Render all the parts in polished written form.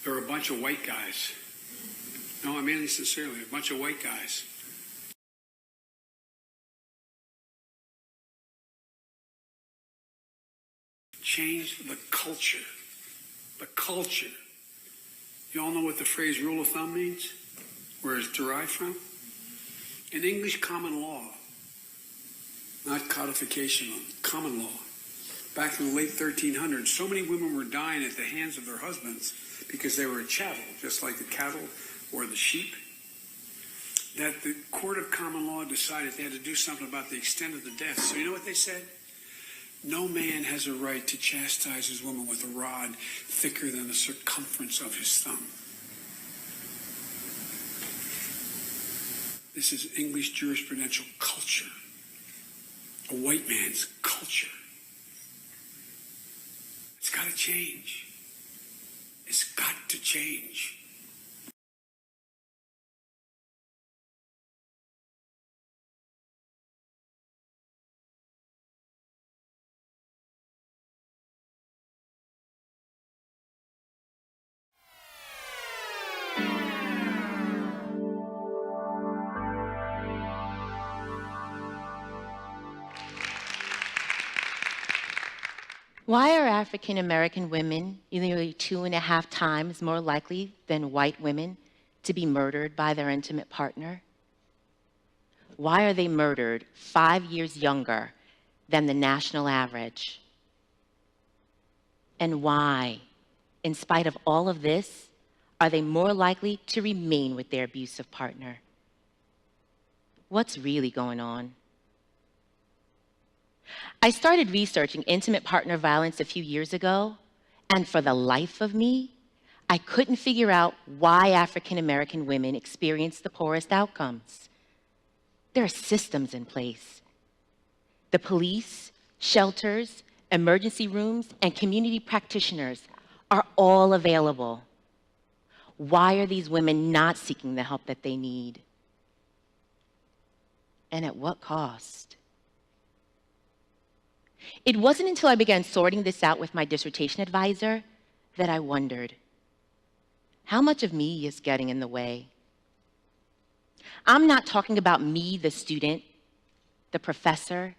They're a bunch of white guys. No, I mean it sincerely, a bunch of white guys. Change the culture. The culture. You all know what the phrase rule of thumb means? Where it's derived from? In English common law, not codification, common law. Back in the late 1300s, so many women were dying at the hands of their husbands because they were a chattel, just like the cattle or the sheep, that the court of common law decided they had to do something about the extent of the death. So you know what they said? No man has a right to chastise his woman with a rod thicker than the circumference of his thumb. This is English jurisprudential culture, a white man's culture. It's got to change. It's got to change. Why are African American women nearly 2.5 times more likely than white women to be murdered by their intimate partner? Why are they murdered 5 years younger than the national average? And why, in spite of all of this, are they more likely to remain with their abusive partner? What's really going on? I started researching intimate partner violence a few years ago, and for the life of me, I couldn't figure out why African American women experience the poorest outcomes. There are systems in place. The police, shelters, emergency rooms, and community practitioners are all available. Why are these women not seeking the help that they need? And at what cost? It wasn't until I began sorting this out with my dissertation advisor that I wondered, how much of me is getting in the way? I'm not talking about me, the student, the professor,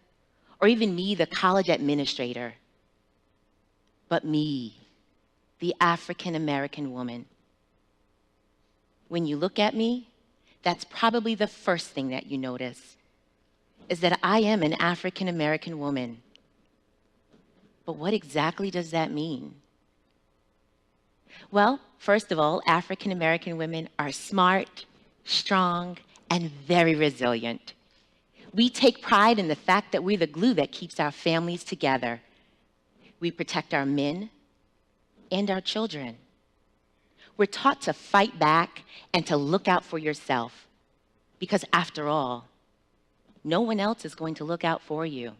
or even me, the college administrator, but me, the African American woman. When you look at me, that's probably the first thing that you notice, is that I am an African American woman. But what exactly does that mean? Well, first of all, African American women are smart, strong, and very resilient. We take pride in the fact that we're the glue that keeps our families together. We protect our men and our children. We're taught to fight back and to look out for yourself, because after all, no one else is going to look out for you.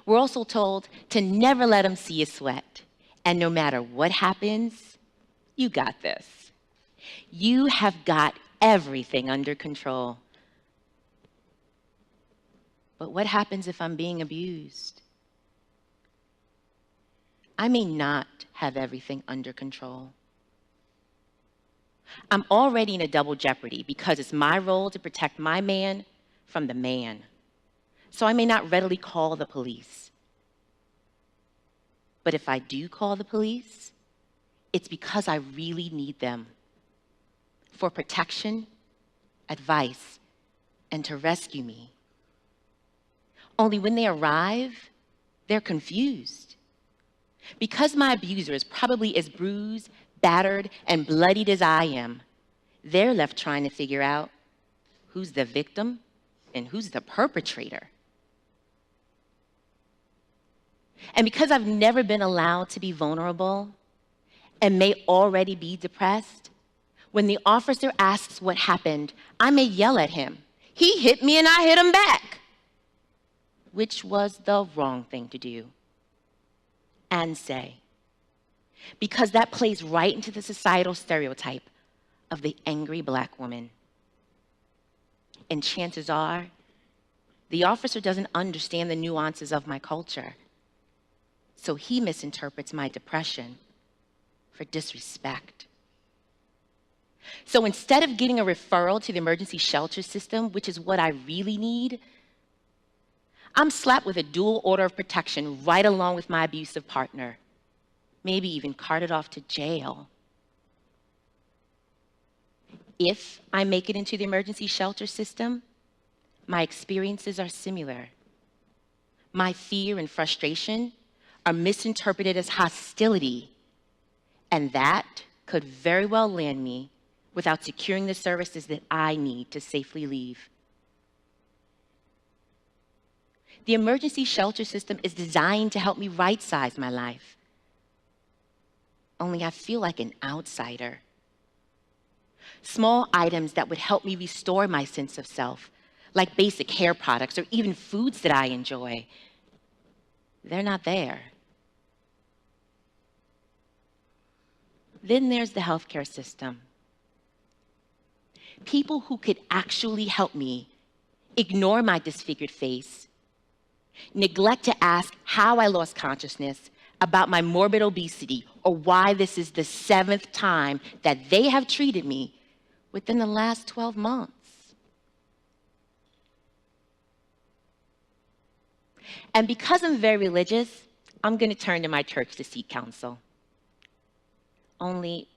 We're also told to never let them see you sweat. And no matter what happens, you got this. You have got everything under control. But what happens if I'm being abused? I may not have everything under control. I'm already in a double jeopardy because it's my role to protect my man from the man. So I may not readily call the police. But if I do call the police, it's because I really need them for protection, advice, and to rescue me. Only when they arrive, they're confused. Because my abuser is probably as bruised, battered, and bloodied as I am, they're left trying to figure out who's the victim and who's the perpetrator. And because I've never been allowed to be vulnerable and may already be depressed, when the officer asks what happened, I may yell at him, "He hit me and I hit him back," which was the wrong thing to do, and say, because that plays right into the societal stereotype of the angry Black woman. And chances are, the officer doesn't understand the nuances of my culture. So he misinterprets my depression for disrespect. So instead of getting a referral to the emergency shelter system, which is what I really need, I'm slapped with a dual order of protection right along with my abusive partner, maybe even carted off to jail. If I make it into the emergency shelter system, my experiences are similar. My fear and frustration are misinterpreted as hostility, and that could very well land me without securing the services that I need to safely leave. The emergency shelter system is designed to help me right-size my life. Only I feel like an outsider. Small items that would help me restore my sense of self, like basic hair products or even foods that I enjoy, they're not there. Then there's the healthcare system. People who could actually help me ignore my disfigured face, neglect to ask how I lost consciousness, about my morbid obesity, or why this is the 7th time that they have treated me within the last 12 months. And because I'm very religious, I'm going to turn to my church to seek counsel. Only,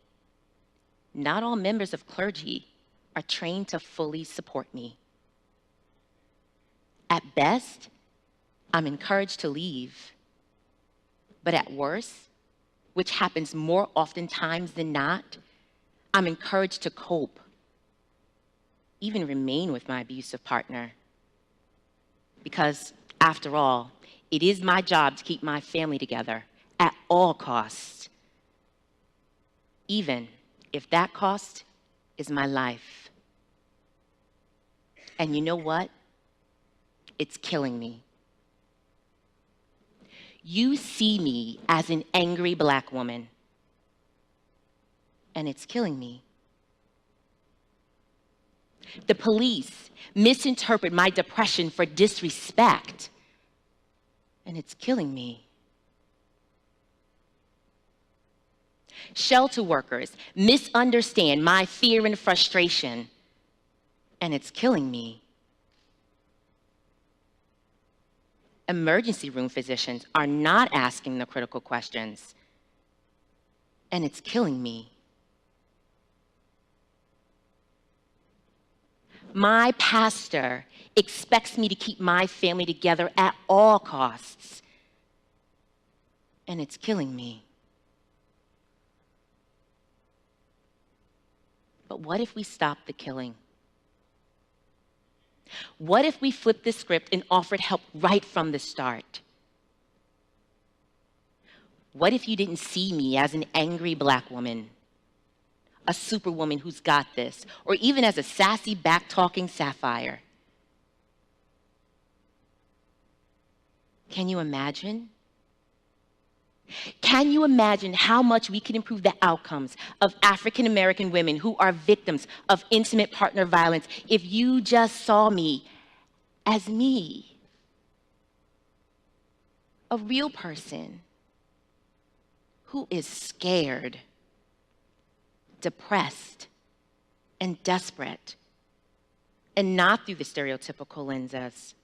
not all members of clergy are trained to fully support me. At best, I'm encouraged to leave. But at worst, which happens more oftentimes than not, I'm encouraged to cope, even remain with my abusive partner. Because, after all, it is my job to keep my family together at all costs, even if that cost is my life. And you know what? It's killing me. You see me as an angry Black woman, and it's killing me. The police misinterpret my depression for disrespect, and it's killing me. Shelter workers misunderstand my fear and frustration, and it's killing me. Emergency room physicians are not asking the critical questions, and it's killing me. My pastor expects me to keep my family together at all costs, and it's killing me. But what if we stop the killing? What if we flipped the script and offered help right from the start? What if you didn't see me as an angry Black woman, a superwoman who's got this, or even as a sassy, back-talking sapphire? Can you imagine? Can you imagine how much we could improve the outcomes of African American women who are victims of intimate partner violence if you just saw me as me? A real person who is scared, depressed, and desperate, and not through the stereotypical lenses.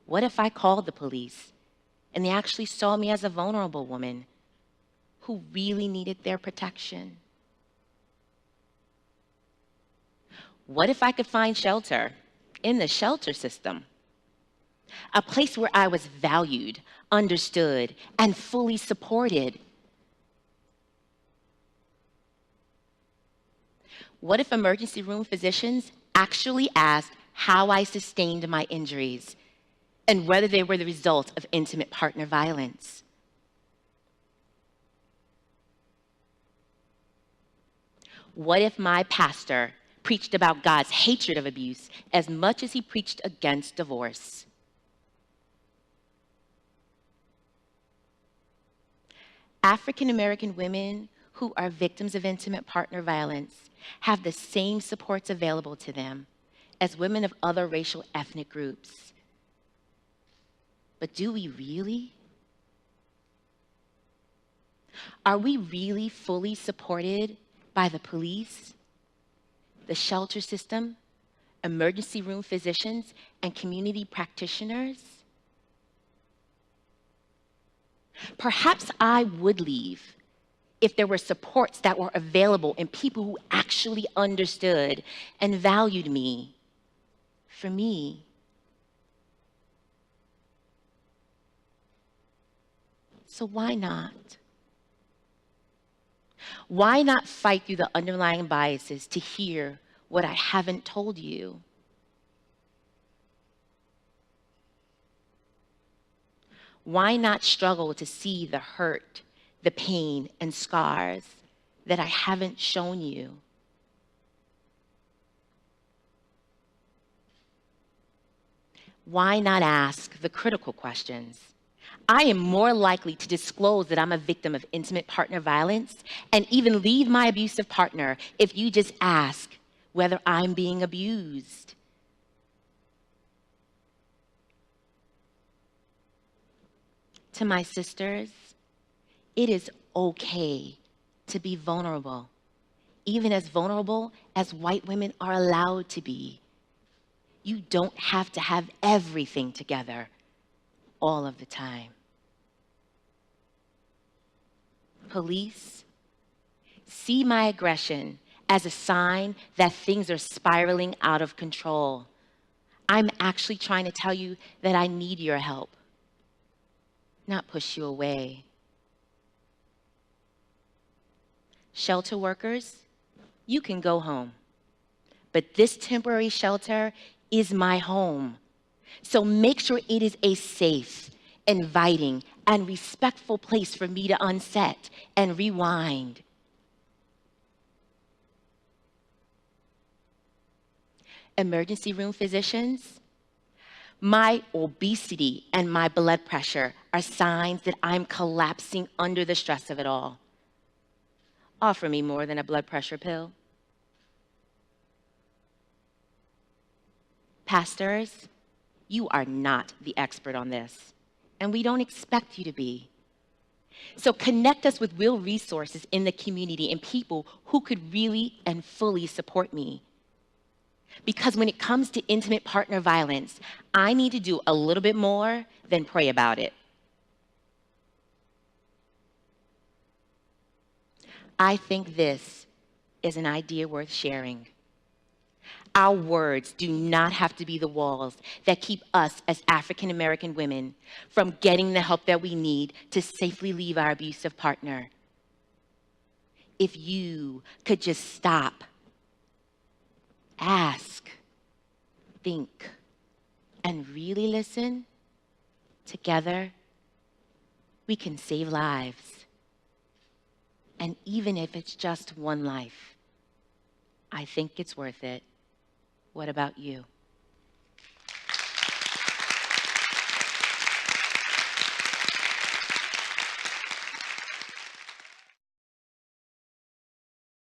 What if I called the police and they actually saw me as a vulnerable woman who really needed their protection? What if I could find shelter in the shelter system? A place where I was valued, understood, and fully supported. What if emergency room physicians actually asked how I sustained my injuries and whether they were the result of intimate partner violence? What if my pastor preached about God's hatred of abuse as much as he preached against divorce? African American women who are victims of intimate partner violence have the same supports available to them as women of other racial ethnic groups. But do we really? Are we really fully supported by the police, the shelter system, emergency room physicians, and community practitioners? Perhaps I would leave if there were supports that were available and people who actually understood and valued me for me. So why not? Why not fight through the underlying biases to hear what I haven't told you? Why not struggle to see the hurt, the pain, and scars that I haven't shown you? Why not ask the critical questions? I am more likely to disclose that I'm a victim of intimate partner violence and even leave my abusive partner if you just ask whether I'm being abused. To my sisters, it is okay to be vulnerable, even as vulnerable as white women are allowed to be. You don't have to have everything together all of the time. Police, see my aggression as a sign that things are spiraling out of control. I'm actually trying to tell you that I need your help, not push you away. Shelter workers, you can go home. But this temporary shelter is my home. So make sure it is a safe, inviting, and respectful place for me to unset and rewind. Emergency room physicians, my obesity and my blood pressure are signs that I'm collapsing under the stress of it all. Offer me more than a blood pressure pill. Pastors, you are not the expert on this, and we don't expect you to be. So connect us with real resources in the community and people who could really and fully support me. Because when it comes to intimate partner violence, I need to do a little bit more than pray about it. I think this is an idea worth sharing. Our words do not have to be the walls that keep us as African American women from getting the help that we need to safely leave our abusive partner. If you could just stop, ask, think, and really listen, together, we can save lives. And even if it's just one life, I think it's worth it. What about you?